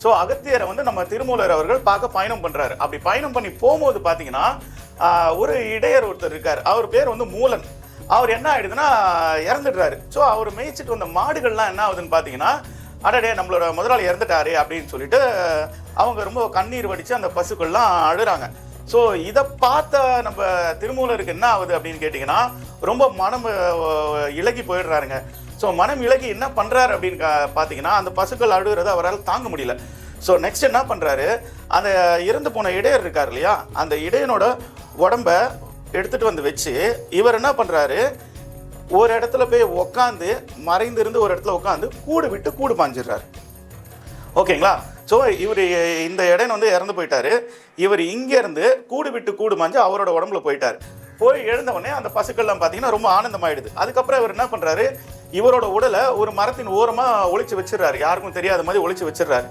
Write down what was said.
So அகத்தியரை வந்து நம்ம திருமூலர் அவர்கள் பார்க்க பயணம் பண்றாரு. அப்படி பயணம் பண்ணி போகும்போது பார்த்தீங்கன்னா ஒரு இடையர் ஒருத்தர் இருக்கார். அவர் பேர் வந்து மூலன். அவர் என்ன ஆயிடுதுன்னா இறந்துடுறாரு. ஸோ அவர் மேய்ச்சிட்டு வந்த மாடுகள்லாம் என்ன ஆகுதுன்னு பார்த்தீங்கன்னா, அடடே நம்மளோட முதலாளி இறந்துட்டாரு அப்படின்னு சொல்லிட்டு அவங்க ரொம்ப கண்ணீர் வடித்து அந்த பசுக்கள்லாம் அழுறாங்க. ஸோ இதை பார்த்த நம்ம திருமூலருக்கு என்ன ஆகுது அப்படின்னு கேட்டிங்கன்னா, ரொம்ப மனம் இலகி போயிடுறாருங்க. ஸோ மனம் இலகி என்ன பண்ணுறாரு அப்படின்னு பார்த்தீங்கன்னா, அந்த பசுக்கள் அழுகிறத அவரால் தாங்க முடியல. ஸோ நெக்ஸ்ட் என்ன பண்ணுறாரு, அந்த இறந்து போன இடையர் இருக்கார் இல்லையா, அந்த இடையனோட உடம்ப எடுத்துகிட்டு வந்து வச்சு இவர் என்ன பண்ணுறாரு, ஒரு இடத்துல போய் உக்காந்து மறைந்திருந்து ஒரு இடத்துல உட்காந்து கூடு விட்டு கூடு பாஞ்சிடுறாரு. ஓகேங்களா? ஸோ இவர் இந்த இடையன் வந்து இறந்து போயிட்டாரு. இவர் இங்கேருந்து கூடு விட்டு கூடு மாஞ்சு அவரோட உடம்புல போயிட்டார். போய் எழுந்தவொடனே அந்த பசுக்கள்லாம் பார்த்தீங்கன்னா ரொம்ப ஆனந்தமாயிடுது. அதுக்கப்புறம் இவர் என்ன பண்ணுறாரு, இவரோட உடலை ஒரு மரத்தின் ஓரமாக ஒளிச்சு வச்சிடறாரு. யாருக்கும் தெரியாத மாதிரி ஒளிச்சு வச்சிடறாரு.